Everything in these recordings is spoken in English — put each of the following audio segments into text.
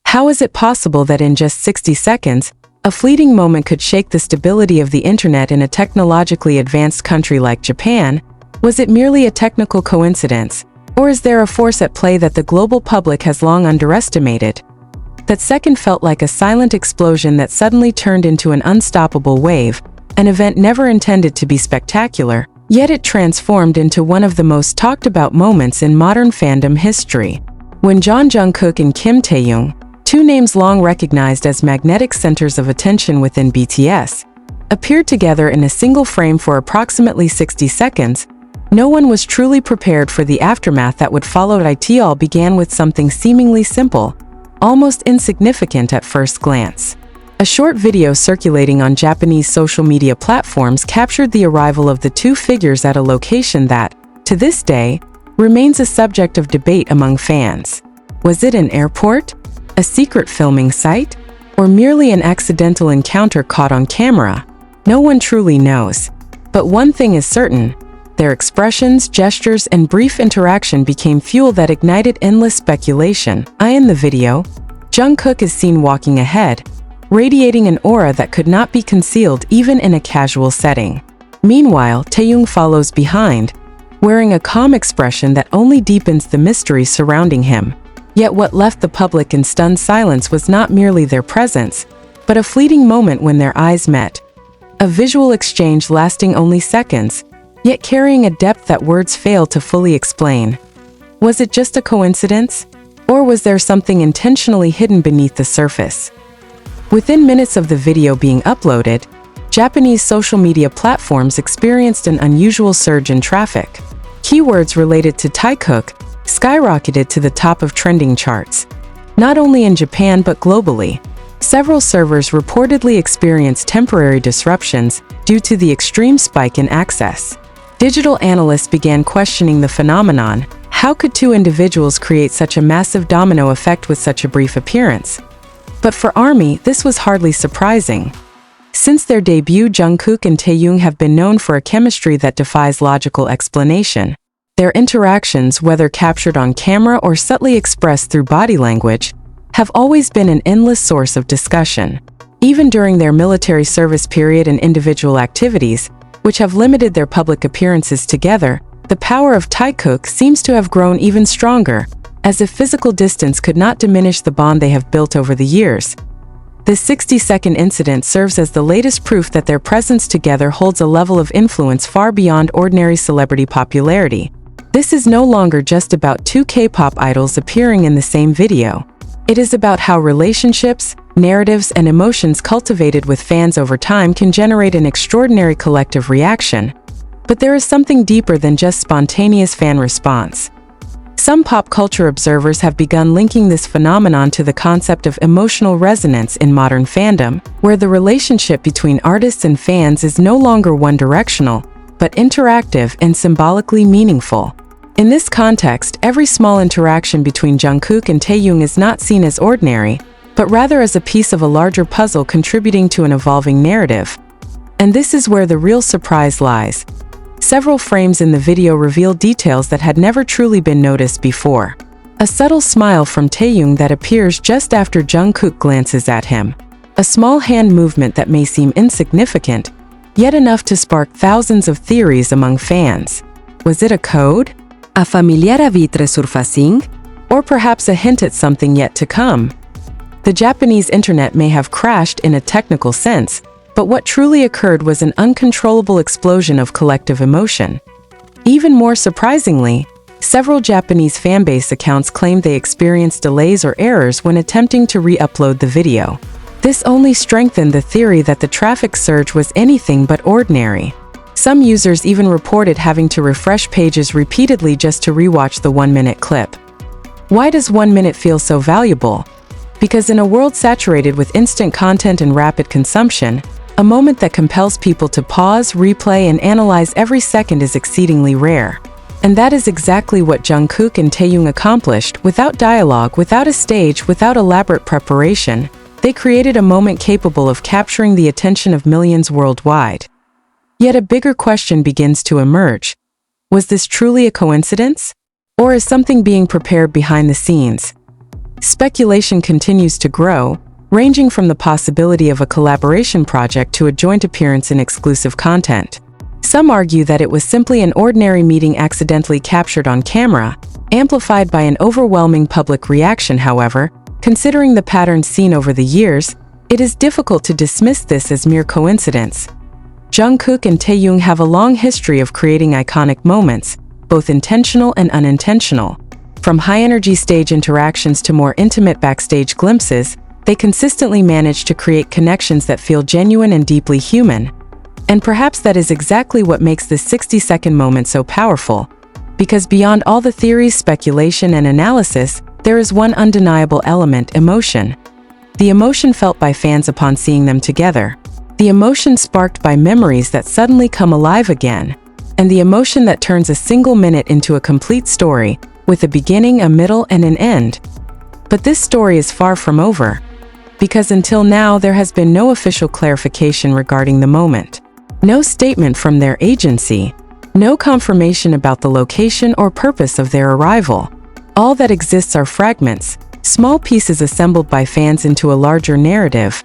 How is it possible that in just 60 seconds, a fleeting moment could shake the stability of the internet in a technologically advanced country like Japan? Was it merely a technical coincidence, or is there a force at play that the global public has long underestimated? That second felt like a silent explosion that suddenly turned into an unstoppable wave, an event never intended to be spectacular, yet it transformed into one of the most talked about moments in modern fandom history. When Jungkook and Kim Taeyoung, two names long recognized as magnetic centers of attention within BTS, appeared together in a single frame for approximately 60 seconds, no one was truly prepared for the aftermath that would follow. It all began with something seemingly simple, almost insignificant at first glance. A short video circulating on Japanese social media platforms captured the arrival of the two figures at a location that, to this day, remains a subject of debate among fans. Was it an airport, a secret filming site, or merely an accidental encounter caught on camera? No one truly knows. But one thing is certain: their expressions, gestures, and brief interaction became fuel that ignited endless speculation. In the video, Jungkook is seen walking ahead, radiating an aura that could not be concealed even in a casual setting. Meanwhile, Taeyoung follows behind, wearing a calm expression that only deepens the mystery surrounding him. Yet what left the public in stunned silence was not merely their presence, but a fleeting moment when their eyes met. A visual exchange lasting only seconds, yet carrying a depth that words fail to fully explain. Was it just a coincidence? Or was there something intentionally hidden beneath the surface? Within minutes of the video being uploaded, Japanese social media platforms experienced an unusual surge in traffic. Keywords related to Taikok skyrocketed to the top of trending charts, not only in Japan but globally. Several servers reportedly experienced temporary disruptions due to the extreme spike in access. Digital analysts began questioning the phenomenon. How could two individuals create such a massive domino effect with such a brief appearance? But for ARMY, this was hardly surprising. Since their debut, Jungkook and Taeyoung have been known for a chemistry that defies logical explanation. Their interactions, whether captured on camera or subtly expressed through body language, have always been an endless source of discussion. Even during their military service period and individual activities, which have limited their public appearances together, the power of Taikok seems to have grown even stronger, as if physical distance could not diminish the bond they have built over the years. This 60-second incident serves as the latest proof that their presence together holds a level of influence far beyond ordinary celebrity popularity. This is no longer just about two K-pop idols appearing in the same video. It is about how relationships, narratives, and emotions cultivated with fans over time can generate an extraordinary collective reaction. But there is something deeper than just spontaneous fan response. Some pop culture observers have begun linking this phenomenon to the concept of emotional resonance in modern fandom, where the relationship between artists and fans is no longer one-directional, but interactive and symbolically meaningful. In this context, every small interaction between Jungkook and Taeyoung is not seen as ordinary, but rather as a piece of a larger puzzle contributing to an evolving narrative. And this is where the real surprise lies. Several frames in the video reveal details that had never truly been noticed before. A subtle smile from Taeyoung that appears just after Jungkook glances at him. A small hand movement that may seem insignificant, yet enough to spark thousands of theories among fans. Was it a code? A familiar vitre surfacing? Or perhaps a hint at something yet to come? The Japanese internet may have crashed in a technical sense, but what truly occurred was an uncontrollable explosion of collective emotion. Even more surprisingly, several Japanese fanbase accounts claimed they experienced delays or errors when attempting to re-upload the video. This only strengthened the theory that the traffic surge was anything but ordinary. Some users even reported having to refresh pages repeatedly just to rewatch the 1-minute clip. Why does 1 minute feel so valuable? Because in a world saturated with instant content and rapid consumption, a moment that compels people to pause, replay, and analyze every second is exceedingly rare. And that is exactly what Jungkook and Taeyoung accomplished. Without dialogue, without a stage, without elaborate preparation, they created a moment capable of capturing the attention of millions worldwide. Yet a bigger question begins to emerge. Was this truly a coincidence? Or is something being prepared behind the scenes? Speculation continues to grow, ranging from the possibility of a collaboration project to a joint appearance in exclusive content. Some argue that it was simply an ordinary meeting accidentally captured on camera, amplified by an overwhelming public reaction. However, considering the patterns seen over the years, it is difficult to dismiss this as mere coincidence. Jungkook and Taehyung have a long history of creating iconic moments, both intentional and unintentional. From high-energy stage interactions to more intimate backstage glimpses, they consistently manage to create connections that feel genuine and deeply human. And perhaps that is exactly what makes this 60-second moment so powerful. Because beyond all the theories, speculation, and analysis, there is one undeniable element: emotion. The emotion felt by fans upon seeing them together. The emotion sparked by memories that suddenly come alive again. And the emotion that turns a single minute into a complete story, with a beginning, a middle, and an end. But this story is far from over. Because until now there has been no official clarification regarding the moment. No statement from their agency. No confirmation about the location or purpose of their arrival. All that exists are fragments, small pieces assembled by fans into a larger narrative.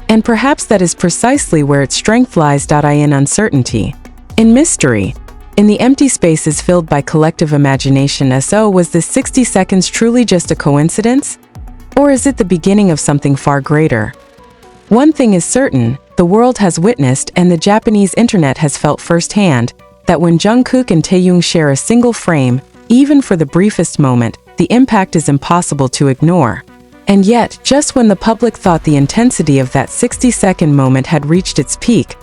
And perhaps that is precisely where its strength lies. In uncertainty. In mystery. In the empty spaces filled by collective imagination. So was this 60 seconds truly just a coincidence? Or is it the beginning of something far greater? One thing is certain, the world has witnessed and the Japanese internet has felt firsthand that when Jungkook and Taehyung share a single frame, even for the briefest moment, the impact is impossible to ignore. And yet, just when the public thought the intensity of that 60-second moment had reached its peak,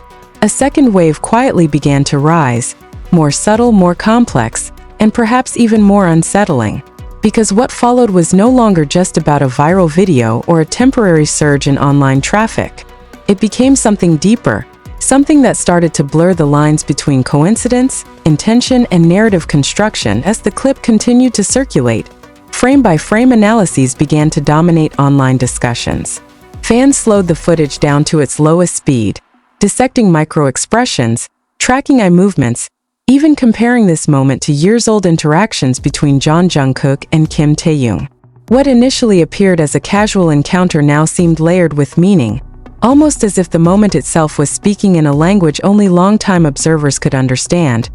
a second wave quietly began to rise, more subtle, more complex, and perhaps even more unsettling. Because what followed was no longer just about a viral video or a temporary surge in online traffic. It became something deeper, something that started to blur the lines between coincidence, intention, and narrative construction. As the clip continued to circulate, frame-by-frame analyses began to dominate online discussions. Fans slowed the footage down to its lowest speed, dissecting micro-expressions, tracking eye movements, even comparing this moment to years-old interactions between Jungkook and Kim Taehyung. What initially appeared as a casual encounter now seemed layered with meaning, almost as if the moment itself was speaking in a language only long-time observers could understand.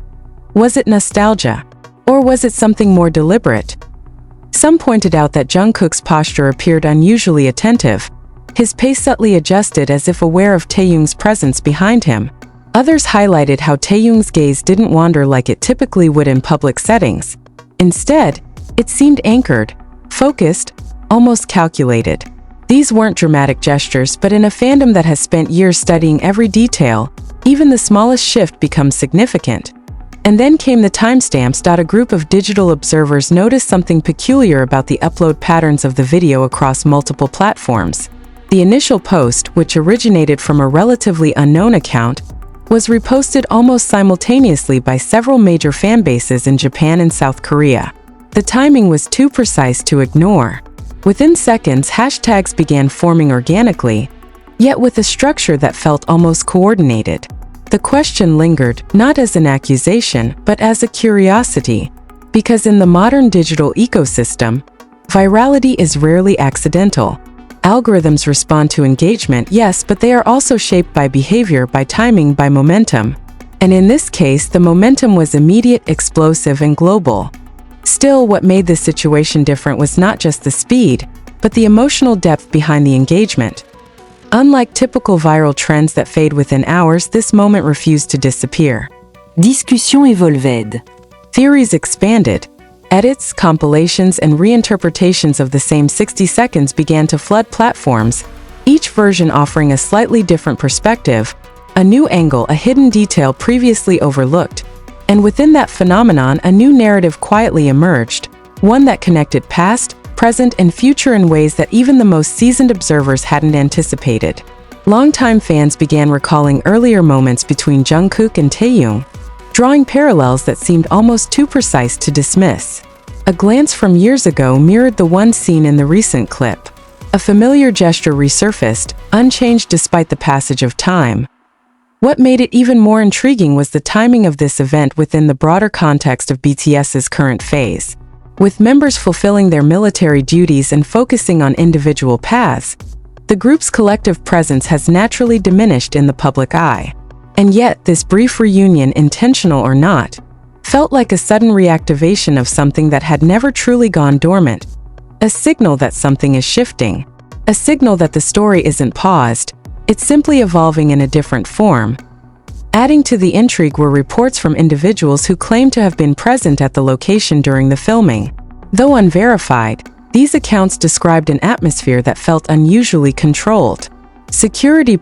Was it nostalgia? Or was it something more deliberate? Some pointed out that Jungkook's posture appeared unusually attentive, his pace subtly adjusted as if aware of Taehyung's presence behind him. Others highlighted how Taehyung's gaze didn't wander like it typically would in public settings. Instead, it seemed anchored, focused, almost calculated. These weren't dramatic gestures, but in a fandom that has spent years studying every detail, even the smallest shift becomes significant. And then came the timestamps. A group of digital observers noticed something peculiar about the upload patterns of the video across multiple platforms. The initial post, which originated from a relatively unknown account, was reposted almost simultaneously by several major fanbases in Japan and South Korea. The timing was too precise to ignore. Within seconds, hashtags began forming organically, yet with a structure that felt almost coordinated. The question lingered, not as an accusation, but as a curiosity. Because in the modern digital ecosystem, virality is rarely accidental. Algorithms respond to engagement, yes, but they are also shaped by behavior, by timing, by momentum. And in this case, the momentum was immediate, explosive, and global. Still, what made this situation different was not just the speed, but the emotional depth behind the engagement. Unlike typical viral trends that fade within hours, this moment refused to disappear. Discussion évolved. Theories expanded. Edits, compilations, and reinterpretations of the same 60 seconds began to flood platforms, each version offering a slightly different perspective, a new angle, a hidden detail previously overlooked. And within that phenomenon, a new narrative quietly emerged, one that connected past, present, and future in ways that even the most seasoned observers hadn't anticipated. Longtime fans began recalling earlier moments between Jungkook and Taehyung, drawing parallels that seemed almost too precise to dismiss. A glance from years ago mirrored the one seen in the recent clip. A familiar gesture resurfaced, unchanged despite the passage of time. What made it even more intriguing was the timing of this event within the broader context of BTS's current phase. With members fulfilling their military duties and focusing on individual paths, the group's collective presence has naturally diminished in the public eye. And yet, this brief reunion, intentional or not, felt like a sudden reactivation of something that had never truly gone dormant, a signal that something is shifting, a signal that the story isn't paused, it's simply evolving in a different form. Adding to the intrigue were reports from individuals who claimed to have been present at the location during the filming. Though unverified, these accounts described an atmosphere that felt unusually controlled. Security